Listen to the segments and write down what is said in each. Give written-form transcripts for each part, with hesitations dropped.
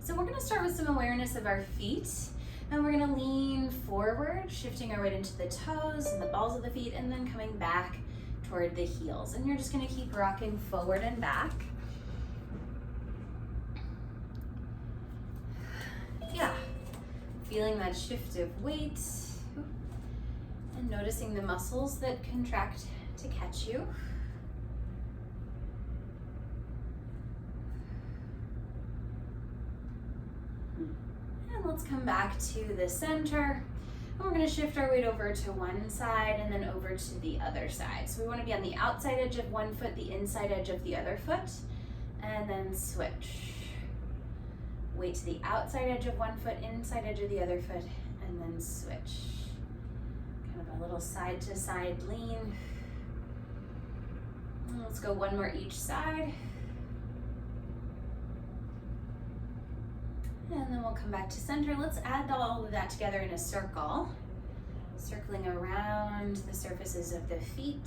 So we're gonna start with some awareness of our feet, and we're gonna lean forward, shifting our weight into the toes and the balls of the feet, and then coming back toward the heels. And you're just gonna keep rocking forward and back. Yeah, feeling that shift of weight, and noticing the muscles that contract to catch you. And let's come back to the center. And we're gonna shift our weight over to one side and then over to the other side. So we wanna be on the outside edge of one foot, the inside edge of the other foot, and then switch. Weight to the outside edge of one foot, inside edge of the other foot, and then switch. Kind of a little side to side lean. And let's go one more each side. And then we'll come back to center. Let's add all of that together in a circle. Circling around the surfaces of the feet.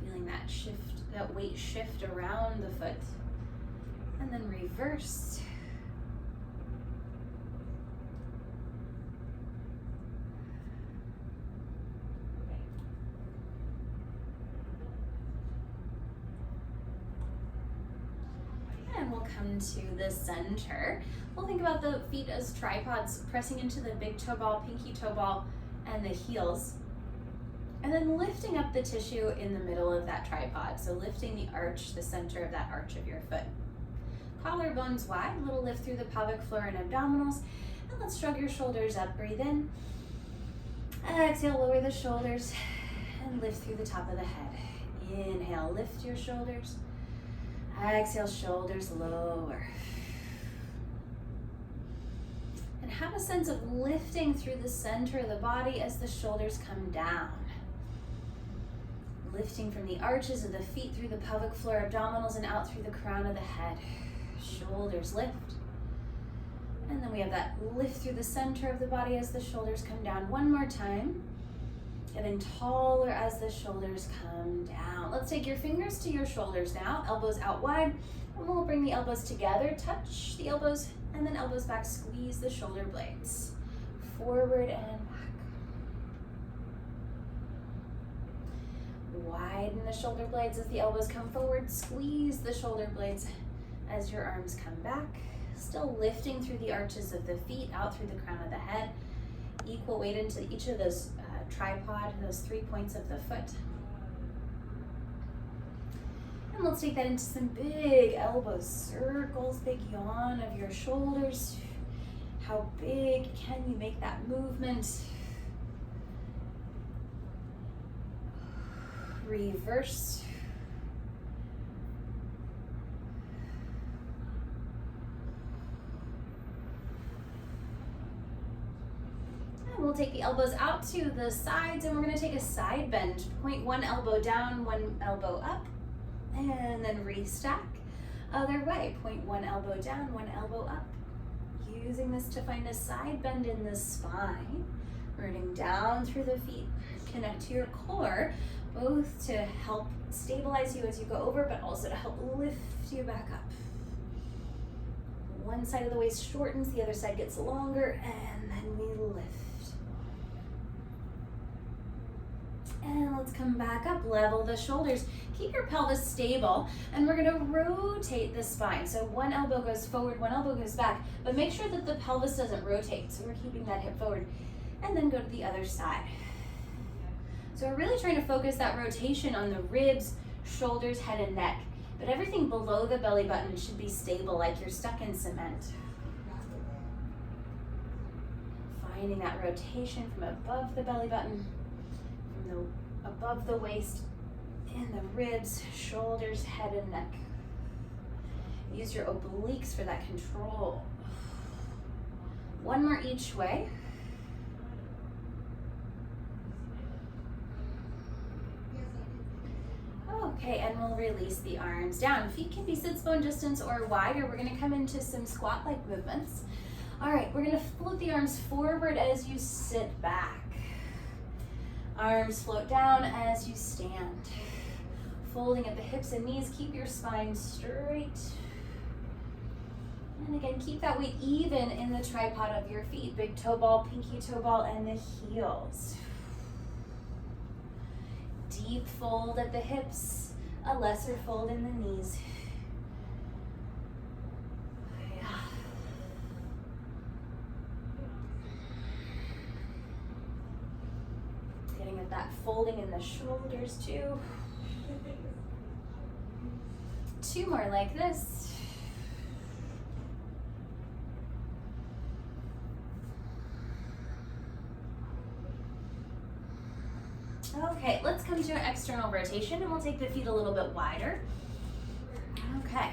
Feeling that shift, that weight shift around the foot. And then reverse. And we'll come to the center. We'll think about the feet as tripods, pressing into the big toe ball, pinky toe ball, and the heels. And then lifting up the tissue in the middle of that tripod. So lifting the arch, the center of that arch of your foot. Collarbones wide, a little lift through the pelvic floor and abdominals. And let's shrug your shoulders up, breathe in. Exhale, lower the shoulders and lift through the top of the head. Inhale, lift your shoulders. Exhale, shoulders lower. And have a sense of lifting through the center of the body as the shoulders come down. Lifting from the arches of the feet through the pelvic floor, abdominals, and out through the crown of the head. Shoulders lift. And then we have that lift through the center of the body as the shoulders come down. One more time. Getting taller as the shoulders come down. Let's take your fingers to your shoulders now. Elbows out wide. And we'll bring the elbows together. Touch the elbows and then elbows back. Squeeze the shoulder blades. Forward and back. Widen the shoulder blades as the elbows come forward. Squeeze the shoulder blades as your arms come back. Still lifting through the arches of the feet, out through the crown of the head. Equal weight into each of those tripod, those 3 points of the foot. And let's take that into some big elbow circles, big yawn of your shoulders. How big can you make that movement? Reverse. We'll take the elbows out to the sides and we're going to take a side bend. Point one elbow down, one elbow up, and then restack. Other way, point one elbow down, one elbow up. Using this to find a side bend in the spine. Rooting down through the feet. Connect to your core, both to help stabilize you as you go over, but also to help lift you back up. One side of the waist shortens, the other side gets longer, and then we lift. And let's come back up, level the shoulders. Keep your pelvis stable, and we're gonna rotate the spine. So one elbow goes forward, one elbow goes back, but make sure that the pelvis doesn't rotate. So we're keeping that hip forward, and then go to the other side. So we're really trying to focus that rotation on the ribs, shoulders, head, and neck. But everything below the belly button should be stable, like you're stuck in cement. Finding that rotation from above the belly button, above the waist, in the ribs, shoulders, head, and neck. Use your obliques for that control. One more each way. Okay, and we'll release the arms down. Feet can be sits bone distance or wider. We're gonna come into some squat-like movements. All right, we're gonna float the arms forward as you sit back. Arms float down as you stand. Folding at the hips and knees, keep your spine straight. And again, keep that weight even in the tripod of your feet. Big toe ball, pinky toe ball, and the heels. Deep fold at the hips, a lesser fold in the knees. Yeah. Getting at that folding in the shoulders too. 2 more like this. Okay, let's come to an external rotation and we'll take the feet a little bit wider. Okay,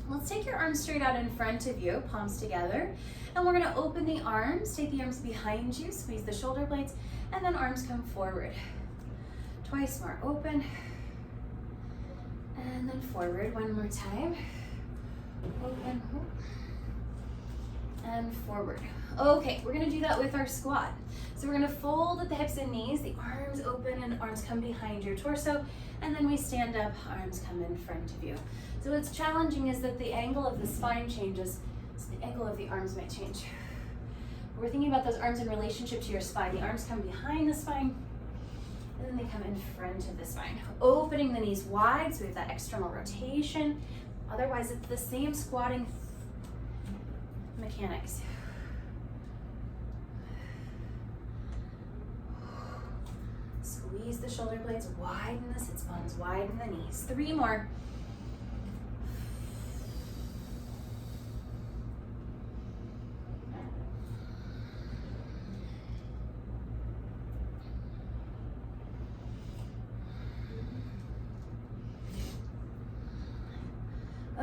let's take your arms straight out in front of you, palms together, and we're gonna open the arms, take the arms behind you, squeeze the shoulder blades, and then arms come forward. Twice more, open, and then forward one more time. Open, and forward. Okay, we're gonna do that with our squat. So we're gonna fold at the hips and knees, the arms open and arms come behind your torso, and then we stand up, arms come in front of you. So what's challenging is that the angle of the spine changes, so the angle of the arms might change. We're thinking about those arms in relationship to your spine. The arms come behind the spine, and then they come in front of the spine. Opening the knees wide, so we have that external rotation. Otherwise, it's the same squatting mechanics. Squeeze the shoulder blades, widen the sit bones, widen the knees. 3 more.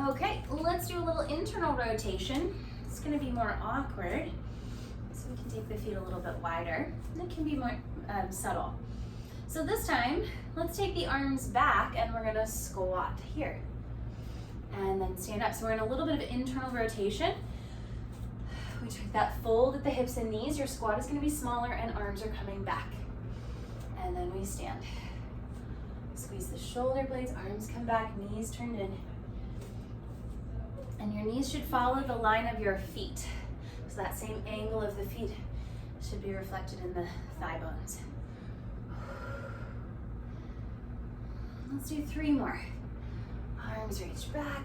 Okay, let's do a little internal rotation. It's going to be more awkward, so we can take the feet a little bit wider, and it can be more subtle. So this time, let's take the arms back and we're gonna squat here. And then stand up. So we're in a little bit of internal rotation. We took that fold at the hips and knees. Your squat is gonna be smaller and arms are coming back. And then we stand. Squeeze the shoulder blades, arms come back, knees turned in. And your knees should follow the line of your feet. So that same angle of the feet should be reflected in the thigh bones. Let's do 3 more. Arms reach back.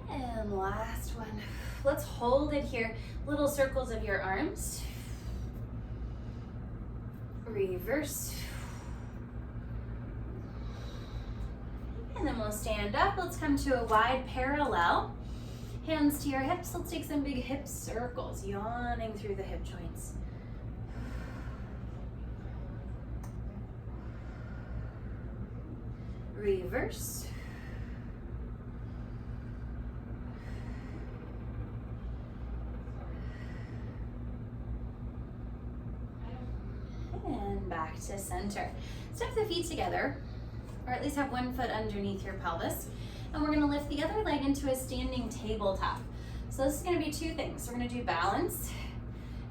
And last one. Let's hold it here. Little circles of your arms. Reverse. And then we'll stand up. Let's come to a wide parallel. Hands to your hips. Let's take some big hip circles, yawning through the hip joints. Reverse. And back to center. Step the feet together, or at least have one foot underneath your pelvis. And we're gonna lift the other leg into a standing tabletop. So this is gonna be 2 things. We're gonna do balance,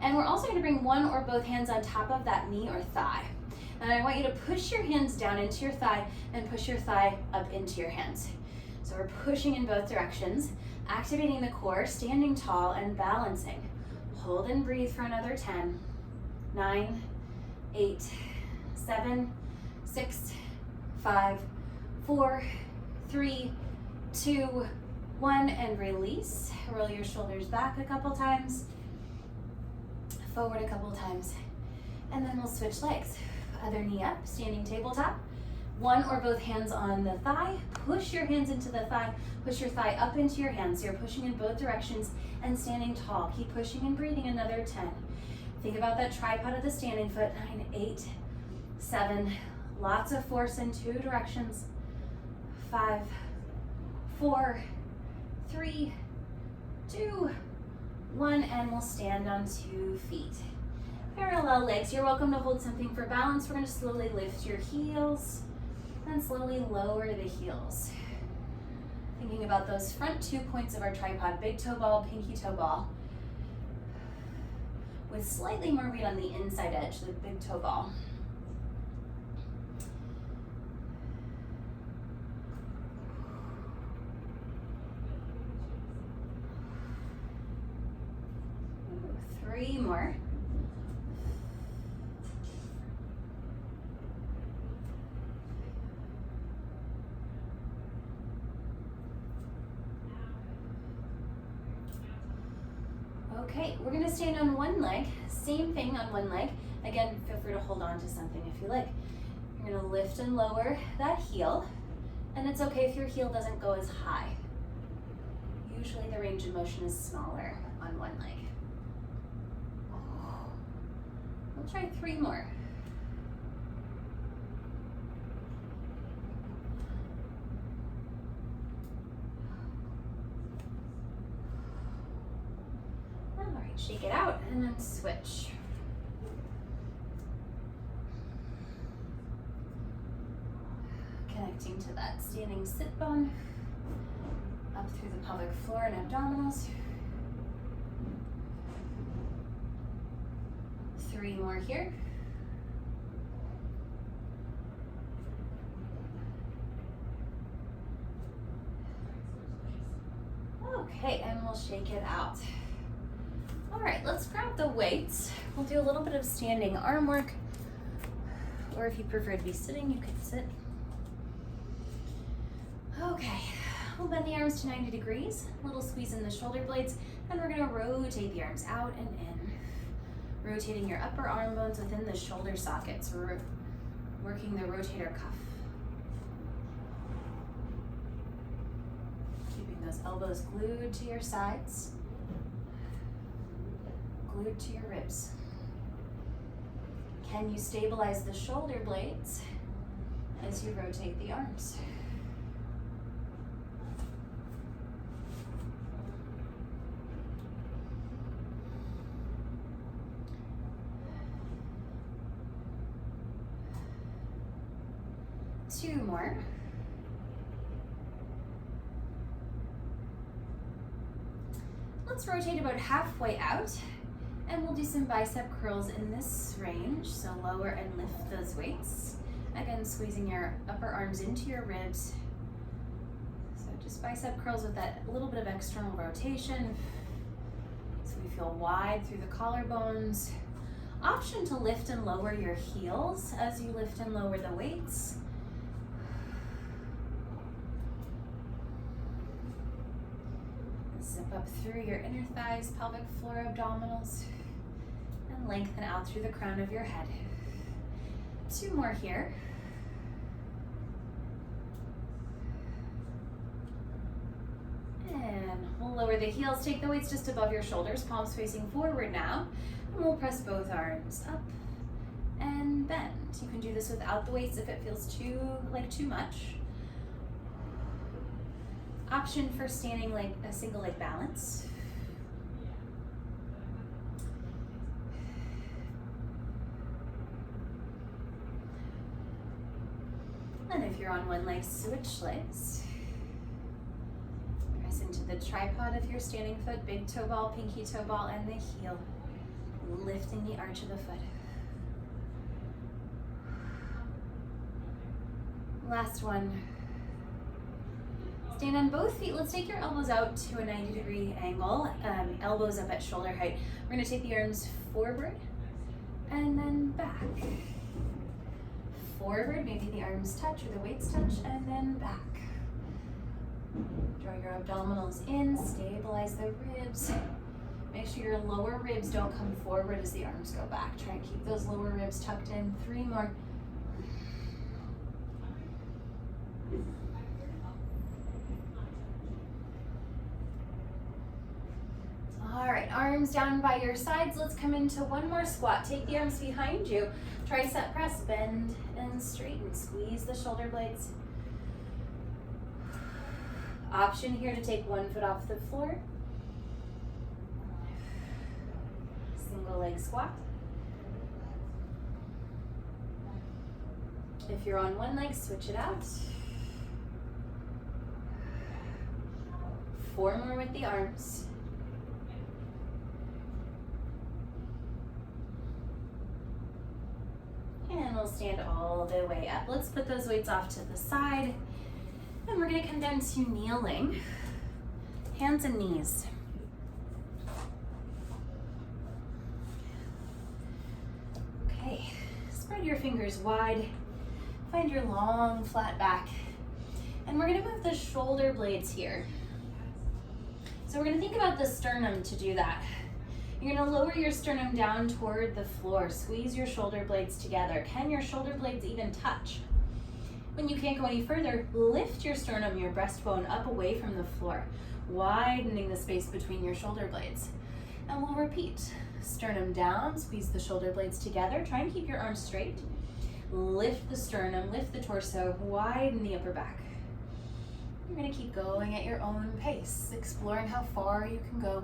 and we're also gonna bring one or both hands on top of that knee or thigh. And I want you to push your hands down into your thigh and push your thigh up into your hands. So we're pushing in both directions, activating the core, standing tall and balancing. Hold and breathe for another 10, 9, 8, 7, 6, 5, 4, 3, 2, 1, and release. Roll your shoulders back a couple times, forward a couple times, and then we'll switch legs. Other knee up, standing tabletop. One or both hands on the thigh. Push your hands into the thigh. Push your thigh up into your hands. So you're pushing in both directions and standing tall. Keep pushing and breathing. Another 10. Think about that tripod of the standing foot. 9, 8, 7. Lots of force in 2 directions. 5, 4, 3, 2, 1, and we'll stand on 2 feet. Parallel legs. You're welcome to hold something for balance. We're going to slowly lift your heels and slowly lower the heels. Thinking about those front 2 points of our tripod, big toe ball, pinky toe ball, with slightly more weight on the inside edge, the big toe ball. Okay, we're gonna stand on one leg, same thing on one leg. Again, feel free to hold on to something if you like. You're gonna lift and lower that heel, and it's okay if your heel doesn't go as high. Usually the range of motion is smaller on one leg. We'll try 3 more. All right, shake it out and then switch. Connecting to that standing sit bone, up through the pelvic floor and abdominals. 3 more here. Okay, and we'll shake it out. All right, let's grab the weights. We'll do a little bit of standing arm work, or if you prefer to be sitting, you could sit. Okay, we'll bend the arms to 90 degrees, a little squeeze in the shoulder blades, and we're gonna rotate the arms out and in. Rotating your upper arm bones within the shoulder sockets, working the rotator cuff. Keeping those elbows glued to your sides, glued to your ribs. Can you stabilize the shoulder blades as you rotate the arms? Two more. Let's rotate about halfway out, and we'll do some bicep curls in this range. So lower and lift those weights. Again, squeezing your upper arms into your ribs. So just bicep curls with that little bit of external rotation. So we feel wide through the collarbones. Option to lift and lower your heels as you lift and lower the weights. Zip up through your inner thighs, pelvic floor, abdominals, and lengthen out through the crown of your head. 2 more here. And we'll lower the heels, take the weights just above your shoulders, palms facing forward now, and we'll press both arms up and bend. You can do this without the weights if it feels too much. Option for standing like a single leg balance. And if you're on one leg, switch legs. Press into the tripod of your standing foot, big toe ball, pinky toe ball, and the heel. Lifting the arch of the foot. Last one. Stand on both feet. Let's take your elbows out to a 90-degree angle, elbows up at shoulder height. We're gonna take the arms forward and then back. Forward, maybe the arms touch or the weights touch, and then back. Draw your abdominals in, stabilize the ribs. Make sure your lower ribs don't come forward as the arms go back. Try and keep those lower ribs tucked in. 3 more. All right, arms down by your sides. Let's come into one more squat. Take the arms behind you. Tricep press, bend and straighten. Squeeze the shoulder blades. Option here to take one foot off the floor. Single leg squat. If you're on one leg, switch it out. 4 more with the arms. And we'll stand all the way up. Let's put those weights off to the side. And we're gonna come down to kneeling. Hands and knees. Okay, spread your fingers wide. Find your long, flat back. And we're gonna move the shoulder blades here. So we're gonna think about the sternum to do that. You're gonna lower your sternum down toward the floor. Squeeze your shoulder blades together. Can your shoulder blades even touch? When you can't go any further, lift your sternum, your breastbone up away from the floor, widening the space between your shoulder blades. And we'll repeat. Sternum down, squeeze the shoulder blades together. Try and keep your arms straight. Lift the sternum, lift the torso, widen the upper back. You're gonna keep going at your own pace, exploring how far you can go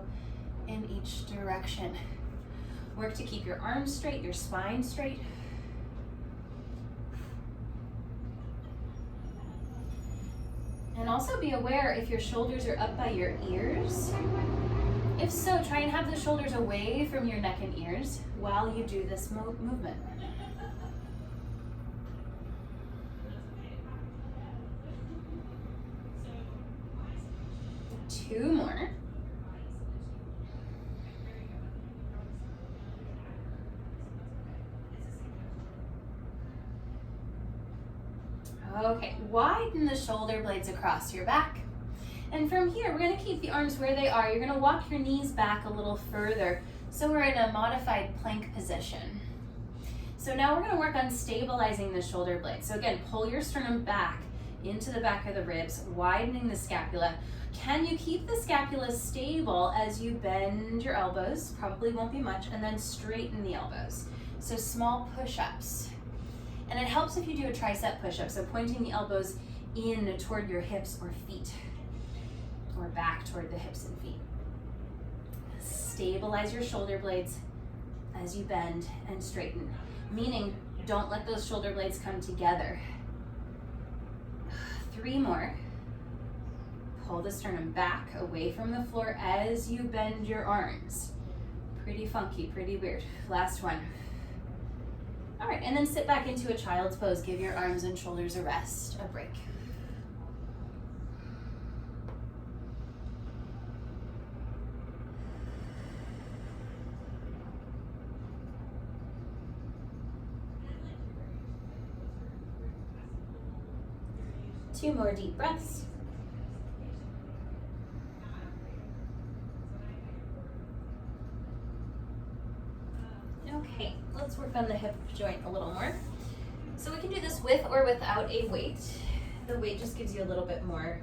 in each direction. Work to keep your arms straight, your spine straight. And also be aware if your shoulders are up by your ears. If so, try and have the shoulders away from your neck and ears while you do this movement. 2 more. Okay, widen the shoulder blades across your back. And from here, we're gonna keep the arms where they are. You're gonna walk your knees back a little further. So we're in a modified plank position. So now we're gonna work on stabilizing the shoulder blades. So again, pull your sternum back into the back of the ribs, widening the scapula. Can you keep the scapula stable as you bend your elbows? Probably won't be much, and then straighten the elbows. So small push-ups. And it helps if you do a tricep push-up, so pointing the elbows in toward your hips or feet, or back toward the hips and feet. Stabilize your shoulder blades as you bend and straighten, meaning don't let those shoulder blades come together. 3 more. Pull the sternum back away from the floor as you bend your arms. Pretty funky, pretty weird. Last one. All right, and then sit back into a child's pose. Give your arms and shoulders a rest, a break. Two more deep breaths. Okay, let's work on the hip joint a little more. So we can do this with or without a weight. The weight just gives you a little bit more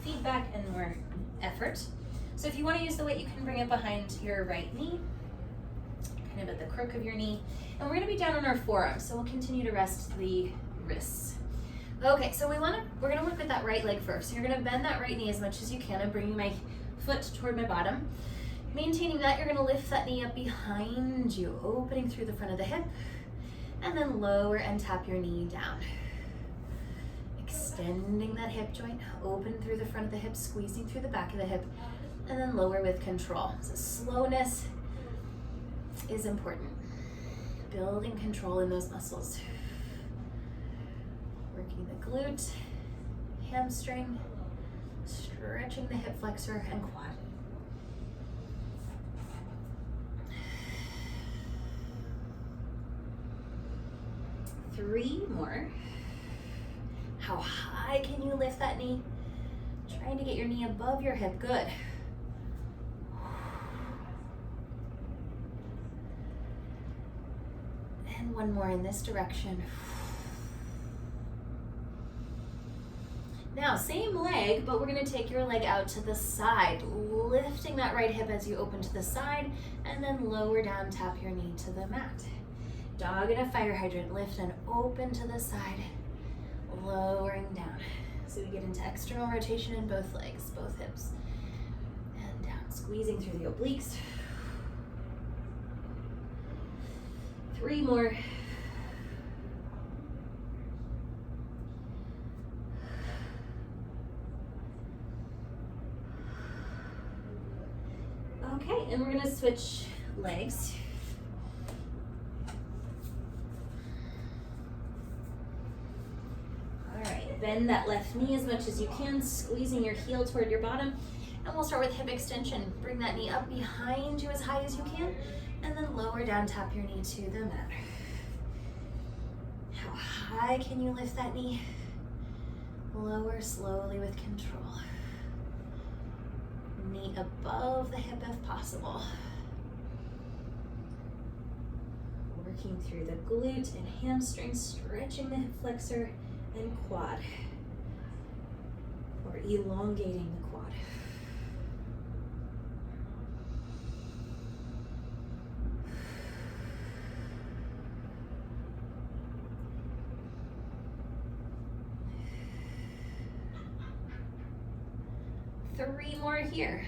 feedback and more effort. So if you want to use the weight, you can bring it behind your right knee, kind of at the crook of your knee. And we're going to be down on our forearms, so we'll continue to rest the wrists. Okay, so we're going to work with that right leg first. So you're going to bend that right knee as much as you can. I'm bringing my foot toward my bottom. Maintaining that, you're going to lift that knee up behind you, opening through the front of the hip, and then lower and tap your knee down. Extending that hip joint, open through the front of the hip, squeezing through the back of the hip, and then lower with control. So slowness is important. Building control in those muscles. Working the glute, hamstring, stretching the hip flexor and quad. Three more. How high can you lift that knee? Trying to get your knee above your hip. Good. And one more in this direction. Now, same leg, but we're going to take your leg out to the side, lifting that right hip as you open to the side, and then lower down, tap your knee to the mat. Dog in a fire hydrant, lift and open to the side, lowering down. So we get into external rotation in both legs, both hips, and down, squeezing through the obliques. 3 more. Okay, and we're gonna switch legs. All right, bend that left knee as much as you can, squeezing your heel toward your bottom. And we'll start with hip extension. Bring that knee up behind you as high as you can, and then lower down, tap your knee to the mat. How high can you lift that knee? Lower slowly with control. Knee above the hip if possible. working through the glute and hamstring, stretching the hip flexor and quad, or elongating the quad. Three more here.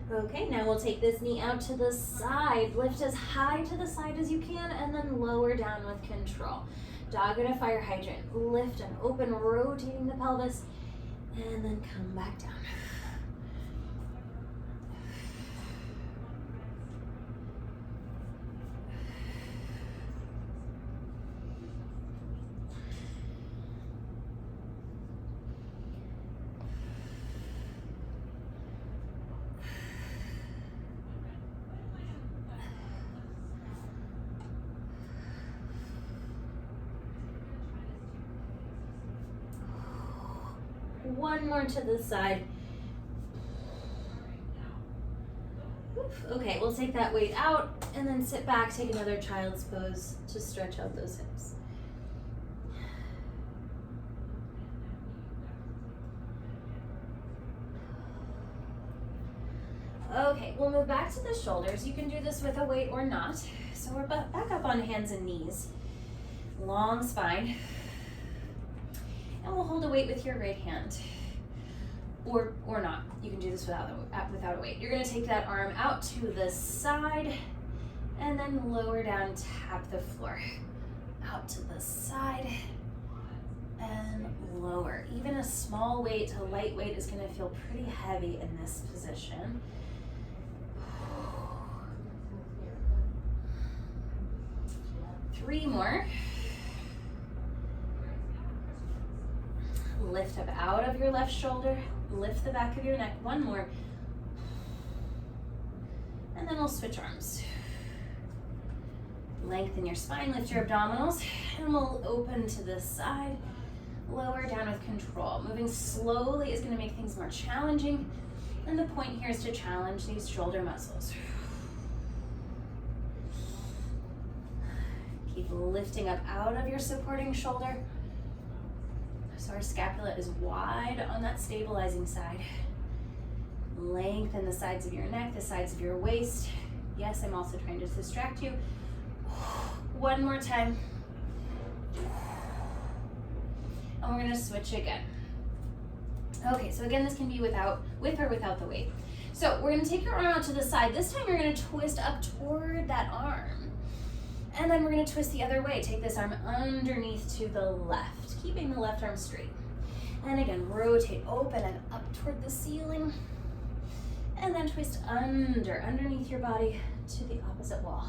Okay, now we'll take this knee out to the side. Lift as high to the side as you can and then lower down with control. Dog at a fire hydrant. Lift and open, rotating the pelvis, and then come back down. One more to the side. Okay, we'll take that weight out and then sit back, take another child's pose to stretch out those hips. Okay, we'll move back to the shoulders. You can do this with a weight or not. So we're back up on hands and knees. Long spine. And we'll hold a weight with your right hand, or not. You can do this without a weight. You're gonna take that arm out to the side and then lower down, tap the floor. Out to the side and lower. Even a small weight, a light weight is gonna feel pretty heavy in this position. Three more. Lift up out of your left shoulder, lift the back of your neck. One more. And then we'll switch arms. Lengthen your spine, lift your abdominals, and we'll open to the side, lower down with control. Moving slowly is gonna make things more challenging, and the point here is to challenge these shoulder muscles. Keep lifting up out of your supporting shoulder. So our scapula is wide on that stabilizing side. Lengthen the sides of your neck, the sides of your waist. Yes, I'm also trying to distract you. One more time. And we're gonna switch again. Okay, so again, this can be with or without the weight. So we're gonna take your arm out to the side. This time you're gonna twist up toward that arm. And then we're gonna twist the other way. Take this arm underneath to the left, keeping the left arm straight. And again, rotate, open and up toward the ceiling. And then twist underneath your body to the opposite wall.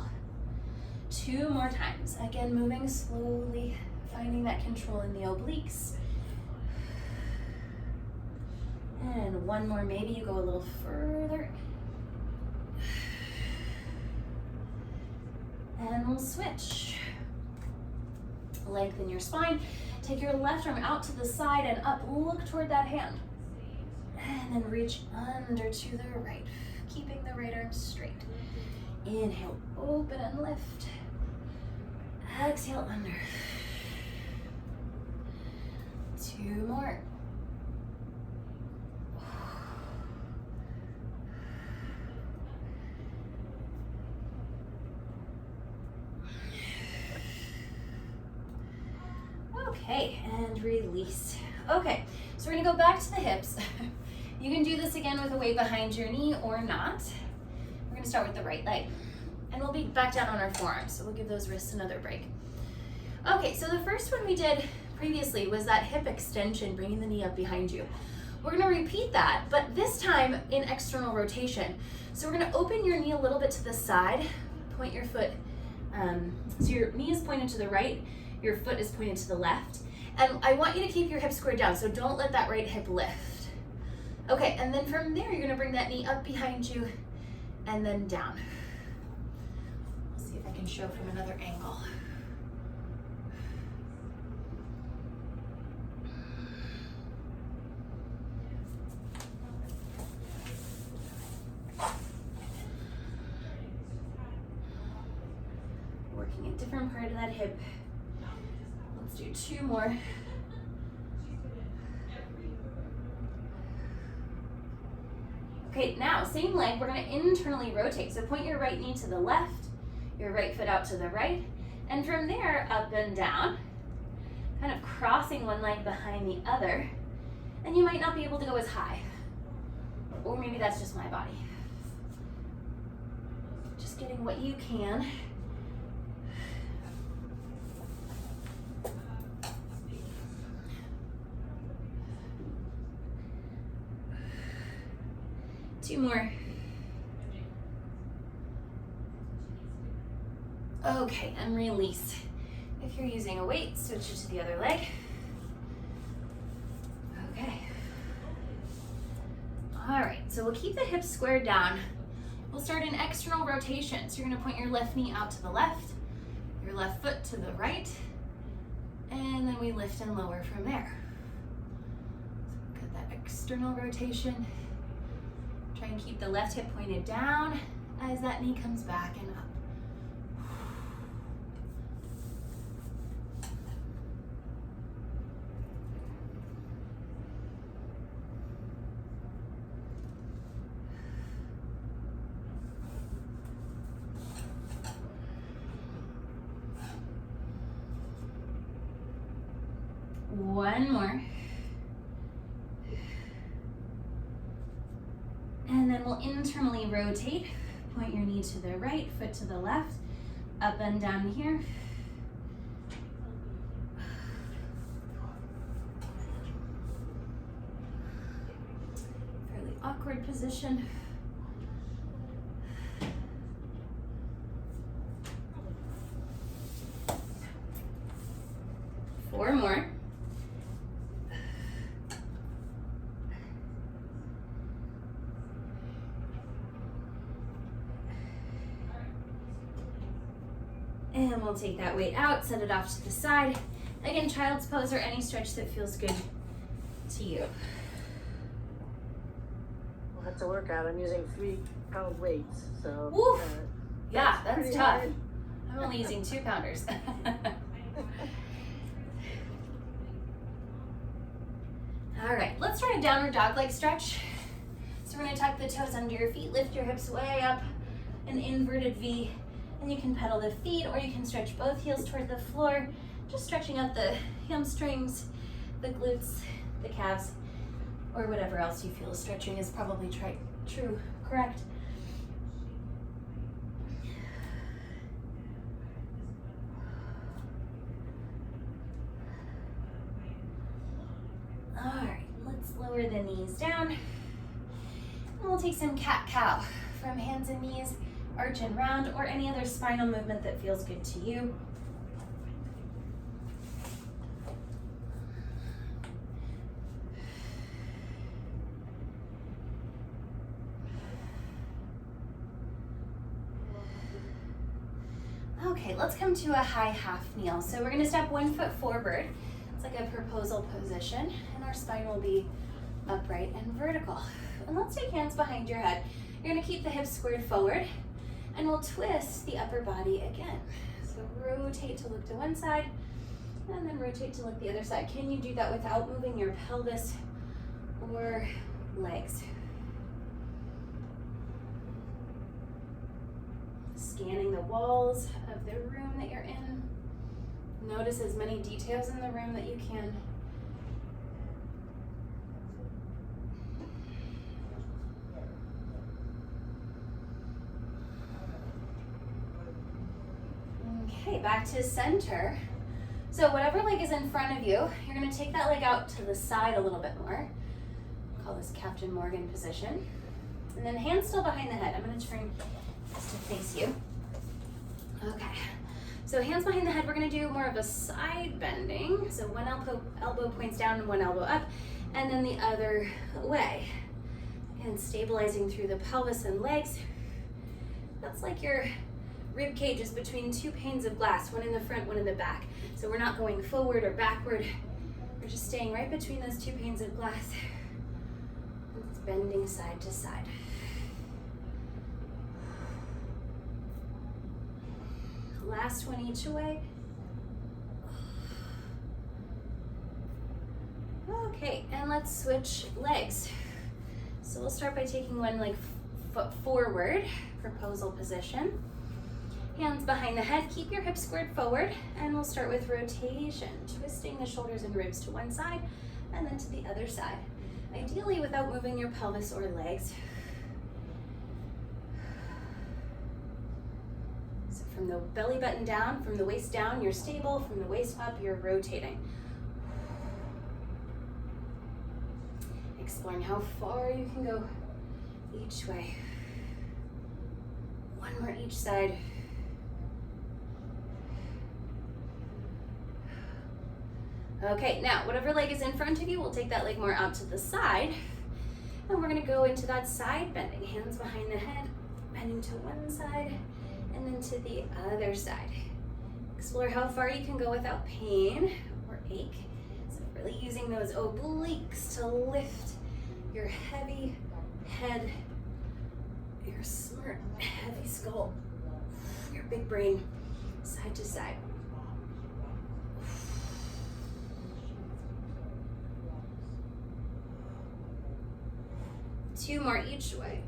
Two more times. Again, moving slowly, finding that control in the obliques. And one more, maybe you go a little further. And we'll switch. Lengthen your spine. Take your left arm out to the side and up. Look toward that hand. And then reach under to the right, keeping the right arm straight. Inhale, open and lift. Exhale, under. Two more. Okay, and release. Okay, so we're gonna go back to the hips. You can do this again with a weight behind your knee or not. We're gonna start with the right leg. And we'll be back down on our forearms, so we'll give those wrists another break. Okay, so the first one we did previously was that hip extension, bringing the knee up behind you. We're gonna repeat that, but this time in external rotation. So we're gonna open your knee a little bit to the side, point your foot, so your knee is pointed to the right, your foot is pointed to the left, and I want you to keep your hips squared down, so don't let that right hip lift. Okay, and then from there, you're gonna bring that knee up behind you and then down. Let's see if I can show from another angle. that hip. Let's do 2 more. Okay, now same leg, we're gonna internally rotate. So point your right knee to the left, your right foot out to the right, and from there, up and down, kind of crossing one leg behind the other. And you might not be able to go as high, or maybe that's just my body. Just getting what you can. Two more. Okay, and release. If you're using a weight, switch it to the other leg. Okay. All right, so we'll keep the hips squared down. We'll start an external rotation. So you're gonna point your left knee out to the left, your left foot to the right, and then we lift and lower from there. So got that external rotation. Try and keep the left hip pointed down as that knee comes back and up. One more. And then we'll internally rotate. Point your knee to the right, foot to the left, up and down here. Fairly awkward position. Four more. And we'll take that weight out, set it off to the side. Again, child's pose or any stretch that feels good to you. Well, that's a workout. I'm using 3-pound weights, so. Woo! Yeah, that's pretty tough. hard. I'm only using 2 pounders. All right, let's try a downward dog leg stretch. So we're gonna tuck the toes under your feet, lift your hips way up, an inverted V, and you can pedal the feet or you can stretch both heels toward the floor, just stretching out the hamstrings, the glutes, the calves, or whatever else you feel stretching is probably true, correct? All right, let's lower the knees down. And we'll take some cat-cow from hands and knees, arch and round, or any other spinal movement that feels good to you. Okay, let's come to a high half kneel. So we're gonna step 1 foot forward. It's like a proposal position, and our spine will be upright and vertical. And let's take hands behind your head. You're gonna keep the hips squared forward, and we'll twist the upper body again. So rotate to look to one side, and then rotate to look the other side. Can you do that without moving your pelvis or legs? Scanning the walls of the room that you're in. Notice as many details in the room that you can. Okay, back to center. So whatever leg is in front of you, you're gonna take that leg out to the side a little bit more. Call this Captain Morgan position. And then hands still behind the head. I'm gonna turn this to face you. Okay, so hands behind the head, we're gonna do more of a side bending. So one elbow points down and one elbow up, and then the other way. And stabilizing through the pelvis and legs. That's like your rib cage is between 2 panes of glass, one in the front, one in the back. So we're not going forward or backward. We're just staying right between those 2 panes of glass. And it's bending side to side. Last one each way. Okay, and let's switch legs. So we'll start by taking one leg foot forward, proposal position. Hands behind the head, keep your hips squared forward, and we'll start with rotation, twisting the shoulders and ribs to one side and then to the other side. Ideally without moving your pelvis or legs. So from the belly button down, from the waist down, you're stable. From the waist up, you're rotating. Exploring how far you can go each way. One more each side. Okay, now whatever leg is in front of you, we'll take that leg more out to the side. And we're gonna go into that side bending. Hands behind the head, bending to one side and then to the other side. Explore how far you can go without pain or ache. So really using those obliques to lift your heavy head, your smart heavy skull, your big brain, side to side. Two more each way.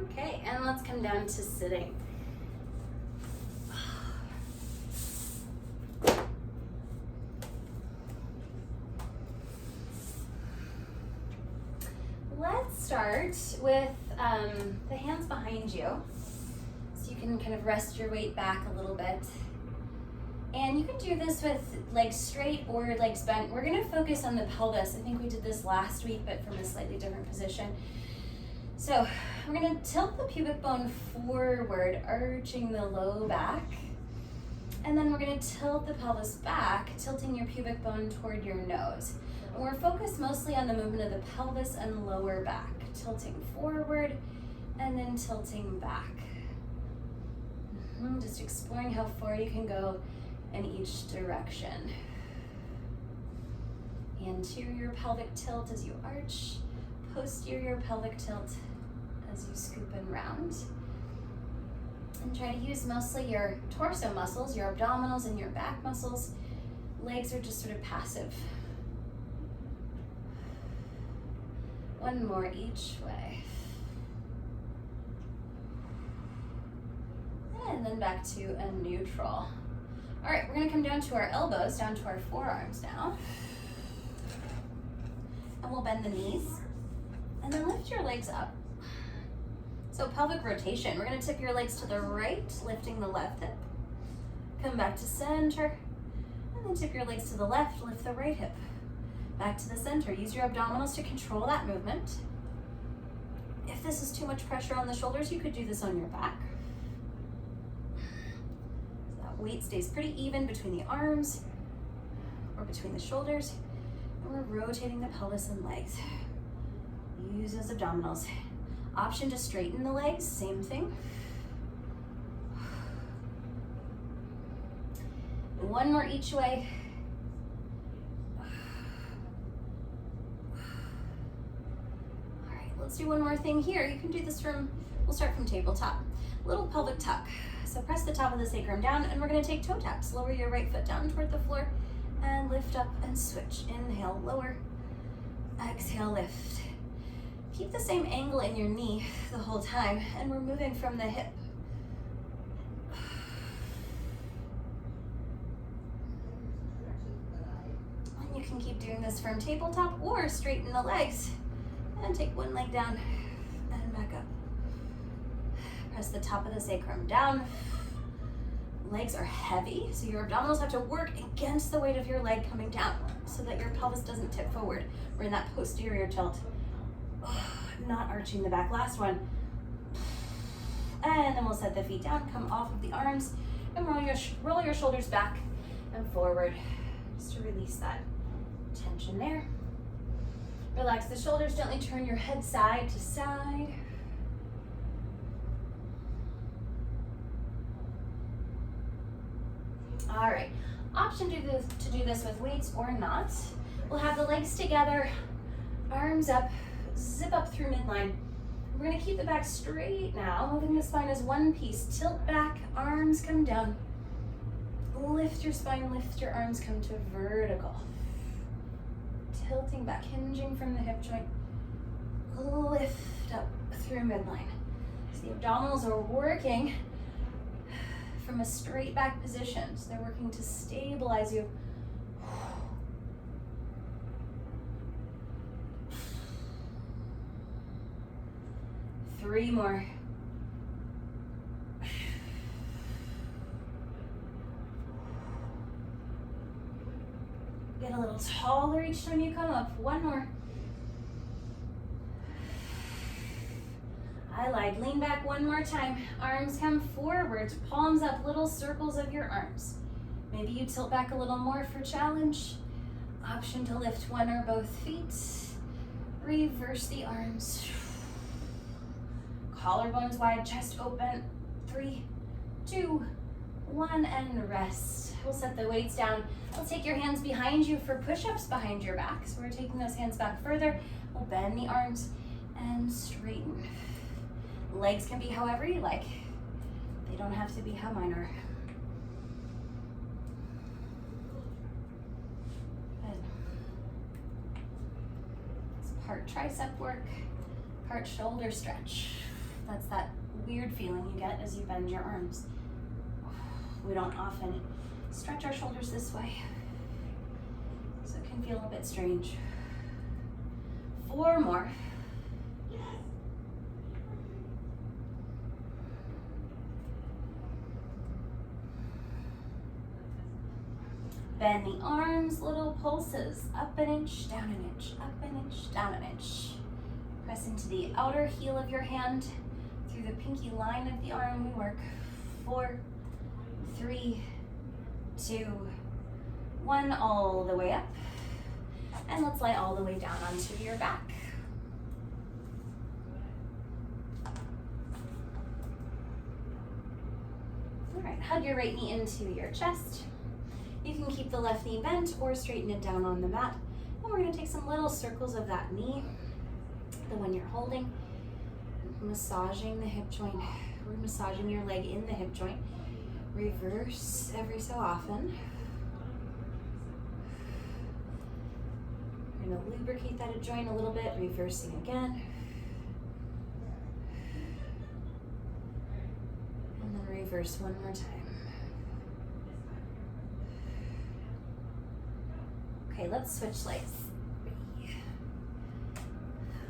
Okay, and let's come down to sitting. Let's start with the hands behind you. So you can kind of rest your weight back a little bit. And you can do this with legs straight or legs bent. We're gonna focus on the pelvis. I think we did this last week, but from a slightly different position. So we're gonna tilt the pubic bone forward, arching the low back. And then we're gonna tilt the pelvis back, tilting your pubic bone toward your nose. And we're focused mostly on the movement of the pelvis and lower back, tilting forward and then tilting back. Just exploring how far you can go in each direction. Anterior pelvic tilt as you arch, posterior pelvic tilt as you scoop and round. And try to use mostly your torso muscles, your abdominals and your back muscles. Legs are just sort of passive. One more each way. And then back to a neutral. All right, we're gonna come down to our elbows, down to our forearms now. And we'll bend the knees. And then lift your legs up. So pelvic rotation. We're gonna tip your legs to the right, lifting the left hip. Come back to center. And then tip your legs to the left, lift the right hip. Back to the center. Use your abdominals to control that movement. If this is too much pressure on the shoulders, you could do this on your back. So that weight stays pretty even between the arms or between the shoulders. And we're rotating the pelvis and legs. Use those abdominals. Option to straighten the legs, same thing. One more each way. All right, let's do one more thing here. You can do this we'll start from tabletop. Little pelvic tuck. So press the top of the sacrum down and we're gonna take toe taps. Lower your right foot down toward the floor and lift up and switch. Inhale, lower. Exhale, lift. Keep the same angle in your knee the whole time, and we're moving from the hip. And you can keep doing this from tabletop or straighten the legs and take one leg down and back up. Press the top of the sacrum down. Legs are heavy, so your abdominals have to work against the weight of your leg coming down so that your pelvis doesn't tip forward. We're in that posterior tilt. Not arching the back. Last one. And then we'll set the feet down, come off of the arms, and roll your shoulders back and forward just to release that tension there. Relax the shoulders, gently turn your head side to side. All right, option to do this with weights or not. We'll have the legs together, arms up, zip up through midline, We're gonna keep the back straight now, moving the spine as one piece. Tilt back, arms come down. Lift your spine, lift your arms, come to vertical. Tilting back, hinging from the hip joint. Lift up through midline. So the abdominals are working from a straight back position. So they're working to stabilize you. Three more. Get a little taller each time you come up. One more. I lied. Lean back one more time. Arms come forward, palms up, little circles of your arms. Maybe you tilt back a little more for challenge. Option to lift one or both feet. Reverse the arms. Collarbones wide, chest open. 3, 2, 1, and rest. We'll set the weights down. We'll take your hands behind you for push-ups behind your back. So we're taking those hands back further. We'll bend the arms and straighten. Legs can be however you like. They don't have to be how mine are. Good. It's part tricep work, part shoulder stretch. That's that weird feeling you get as you bend your arms. We don't often stretch our shoulders this way, so it can feel a bit strange. 4 more. Bend the arms, little pulses, up an inch, down an inch, up an inch, down an inch. Press into the outer heel of your hand. Through the pinky line of the arm we work. 4, 3, 2, 1, all the way up. And let's lie all the way down onto your back. All right, hug your right knee into your chest. You can keep the left knee bent or straighten it down on the mat. And we're gonna take some little circles of that knee, the one you're holding, massaging the hip joint. We're massaging your leg in the hip joint. Reverse every so often. We're gonna lubricate that joint a little bit, reversing again. And then reverse one more time. Okay, let's switch legs.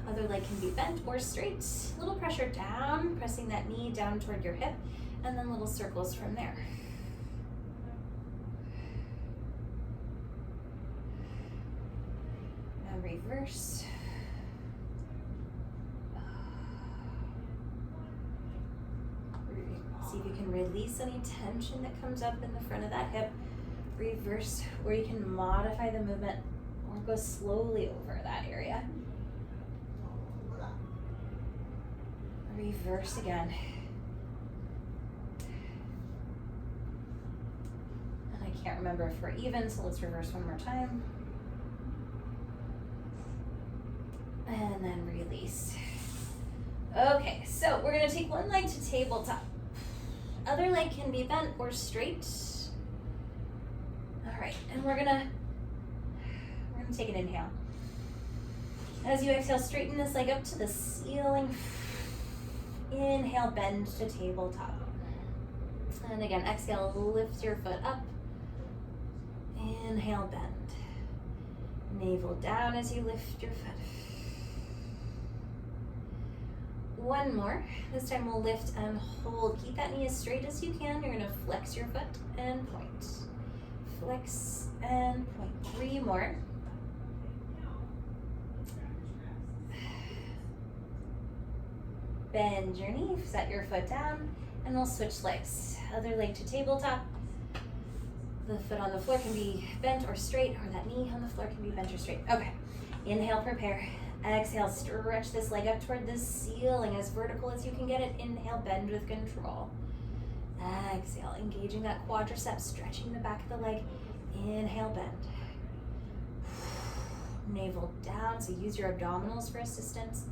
Other leg can be bent or straight. Little pressure down, pressing that knee down toward your hip, and then little circles from there. Now reverse. See if you can release any tension that comes up in the front of that hip. Reverse, where you can modify the movement or go slowly over that area. Reverse again. And I can't remember if we're even, so let's reverse one more time. And then release. Okay, so we're gonna take one leg to tabletop. Other leg can be bent or straight. All right, and we're gonna take an inhale. As you exhale, straighten this leg up to the ceiling. Inhale, bend to tabletop. And again, exhale, lift your foot up. Inhale, bend. Navel down as you lift your foot. One more. This time we'll lift and hold. Keep that knee as straight as you can. You're gonna flex your foot and point. Flex and point. 3 more. Bend your knee, set your foot down, and we'll switch legs. Other leg to tabletop. The foot on the floor can be bent or straight, or that knee on the floor can be bent or straight. Okay, inhale, prepare. Exhale, stretch this leg up toward the ceiling, as vertical as you can get it. Inhale, bend with control. Exhale, engaging that quadricep, stretching the back of the leg. Inhale, bend. Navel down, so use your abdominals for assistance.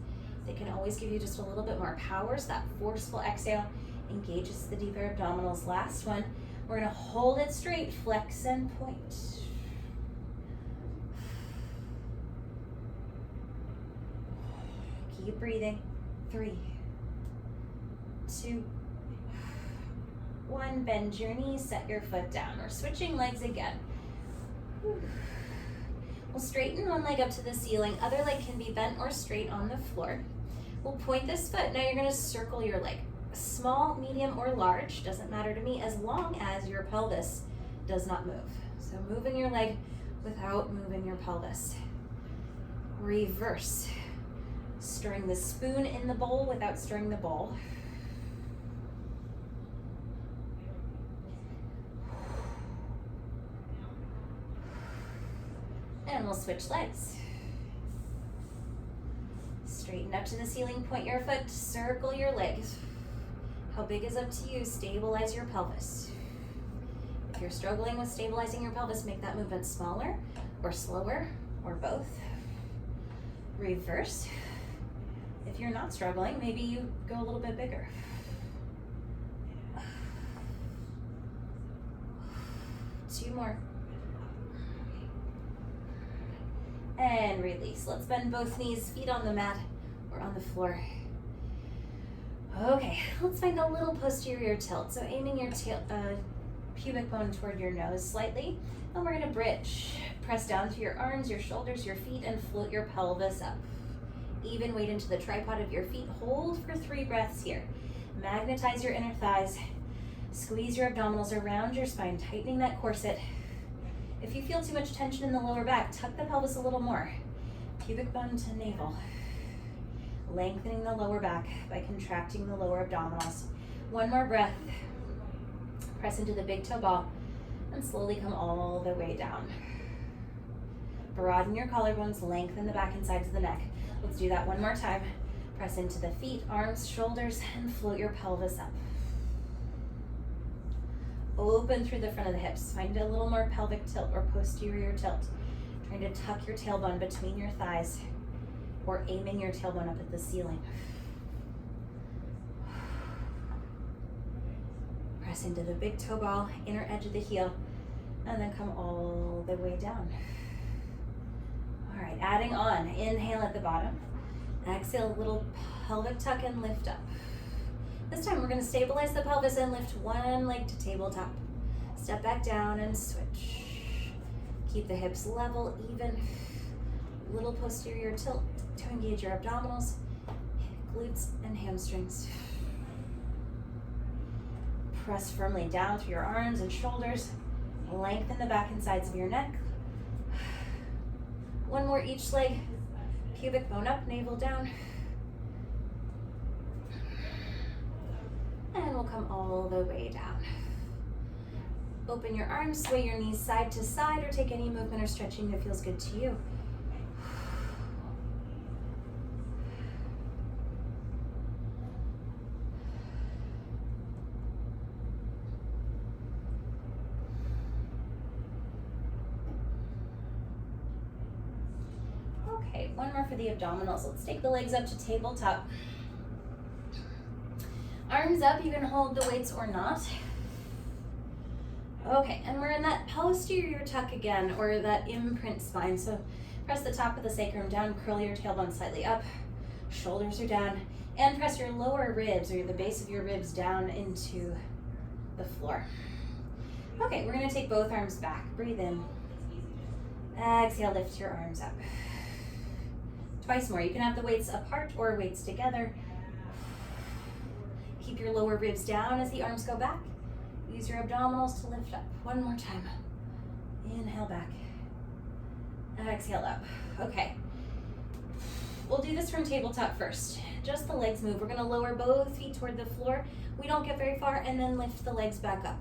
They can always give you just a little bit more power, so that forceful exhale engages the deeper abdominals. Last one, we're gonna hold it straight, flex and point. Keep breathing. 3, 2, 1. Bend your knees, set your foot down. We're switching legs again. We'll straighten one leg up to the ceiling. Other leg can be bent or straight on the floor. We'll point this foot. Now you're gonna circle your leg. Small, medium, or large, doesn't matter to me as long as your pelvis does not move. So moving your leg without moving your pelvis. Reverse. Stirring the spoon in the bowl without stirring the bowl. And we'll switch legs. Straighten up to the ceiling, point your foot, circle your legs. How big is up to you? Stabilize your pelvis. If you're struggling with stabilizing your pelvis, make that movement smaller or slower or both. Reverse. If you're not struggling, maybe you go a little bit bigger. Two more. And release. Let's bend both knees, feet on the mat or on the floor. Okay, let's find a little posterior tilt. So aiming your pubic bone toward your nose slightly. And we're gonna bridge. Press down through your arms, your shoulders, your feet, and float your pelvis up. Even weight into the tripod of your feet. Hold for 3 breaths here. Magnetize your inner thighs. Squeeze your abdominals around your spine, tightening that corset. If you feel too much tension in the lower back, tuck the pelvis a little more. Pubic bone to navel. Lengthening the lower back by contracting the lower abdominals. One more breath. Press into the big toe ball and slowly come all the way down. Broaden your collarbones, lengthen the back and sides of the neck. Let's do that one more time. Press into the feet, arms, shoulders, and float your pelvis up. Open through the front of the hips. Find a little more pelvic tilt or posterior tilt. Trying to tuck your tailbone between your thighs or aiming your tailbone up at the ceiling. Press into the big toe ball, inner edge of the heel, and then come all the way down. All right, adding on. Inhale at the bottom. Exhale, a little pelvic tuck and lift up. This time we're going to stabilize the pelvis and lift one leg to tabletop. Step back down and switch. Keep the hips level, even. Little posterior tilt to engage your abdominals, glutes, and hamstrings. Press firmly down through your arms and shoulders. Lengthen the back and sides of your neck. One more each leg. Pubic bone up, navel down. And we'll come all the way down. Open your arms, sway your knees side to side, or take any movement or stretching that feels good to you. Okay, one more for the abdominals. Let's take the legs up to tabletop. Arms up, you can hold the weights or not. Okay, and we're in that posterior tuck again, or that imprint spine. So press the top of the sacrum down, curl your tailbone slightly up, shoulders are down, and press your lower ribs, or the base of your ribs, down into the floor. Okay, we're gonna take both arms back. Breathe in. Exhale, lift your arms up. Twice more. You can have the weights apart or weights together. Keep your lower ribs down as the arms go back. Use your abdominals to lift up. One more time. Inhale back. Exhale up. Okay. We'll do this from tabletop first. Just the legs move. We're going to lower both feet toward the floor. We don't get very far, and then lift the legs back up.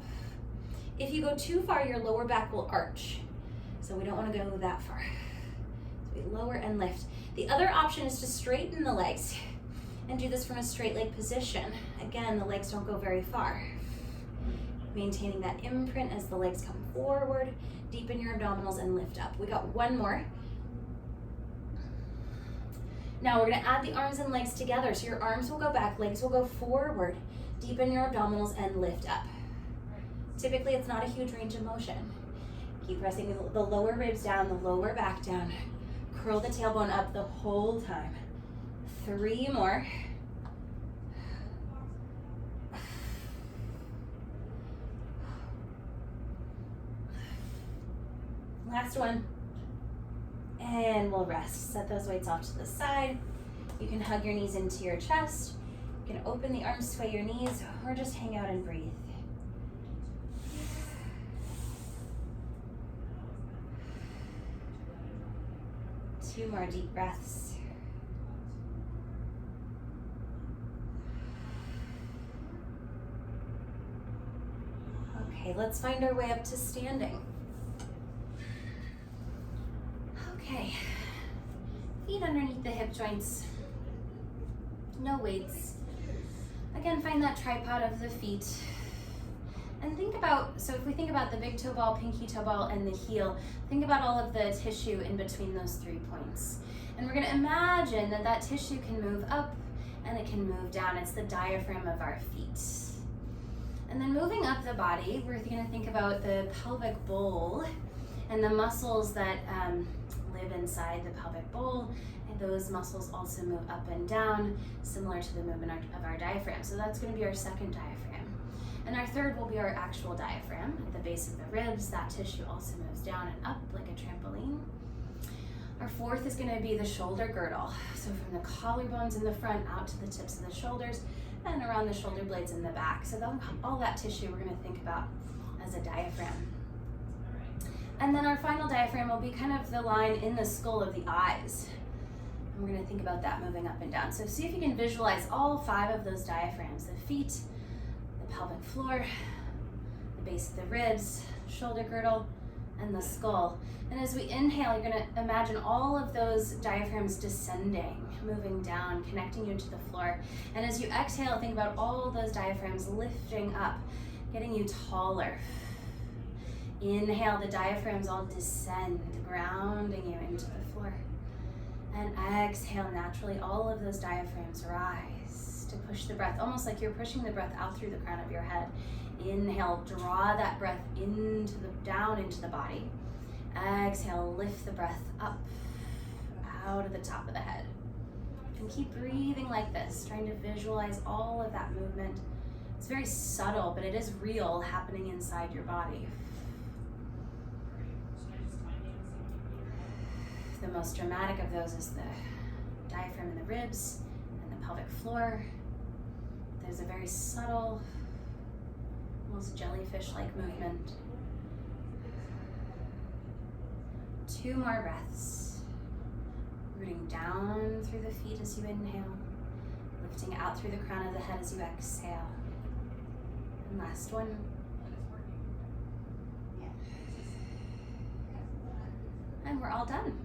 If you go too far, your lower back will arch. So we don't want to go that far. So we lower and lift. The other option is to straighten the legs and do this from a straight leg position. Again, the legs don't go very far. Maintaining that imprint as the legs come forward, deepen your abdominals and lift up. We got one more. Now we're gonna add the arms and legs together. So your arms will go back, legs will go forward. Deepen your abdominals and lift up. Typically, it's not a huge range of motion. Keep pressing the lower ribs down, the lower back down. Curl the tailbone up the whole time. 3 more. Last one. And we'll rest. Set those weights off to the side. You can hug your knees into your chest. You can open the arms, sway your knees, or just hang out and breathe. Two more deep breaths. Okay, let's find our way up to standing. Okay, feet underneath the hip joints, no weights. Again, find that tripod of the feet. And think about, so if we think about the big toe ball, pinky toe ball, and the heel, think about all of the tissue in between those 3 points. And we're gonna imagine that that tissue can move up and it can move down. It's the diaphragm of our feet. And then moving up the body, we're gonna think about the pelvic bowl and the muscles that live inside the pelvic bowl. And those muscles also move up and down, similar to the movement of our diaphragm. So that's gonna be our second diaphragm. And our third will be our actual diaphragm at the base of the ribs. That tissue also moves down and up like a trampoline. Our fourth is gonna be the shoulder girdle. So from the collarbones in the front out to the tips of the shoulders and around the shoulder blades in the back. So all that tissue we're gonna think about as a diaphragm. And then our final diaphragm will be kind of the line in the skull of the eyes. And we're gonna think about that moving up and down. So see if you can visualize all 5 of those diaphragms, the feet, the pelvic floor, the base of the ribs, shoulder girdle, and the skull. And as we inhale, you're gonna imagine all of those diaphragms descending, moving down, connecting you to the floor. And as you exhale, think about all of those diaphragms lifting up, getting you taller. Inhale, the diaphragms all descend, grounding you into the floor. And exhale, naturally, all of those diaphragms rise to push the breath, almost like you're pushing the breath out through the crown of your head. Inhale, draw that breath down into the body. Exhale, lift the breath up, out of the top of the head. And keep breathing like this, trying to visualize all of that movement. It's very subtle, but it is real, happening inside your body. The most dramatic of those is the diaphragm and the ribs and the pelvic floor. There's a very subtle, almost jellyfish-like movement. 2 more breaths. Rooting down through the feet as you inhale, lifting out through the crown of the head as you exhale. And last one. And we're all done.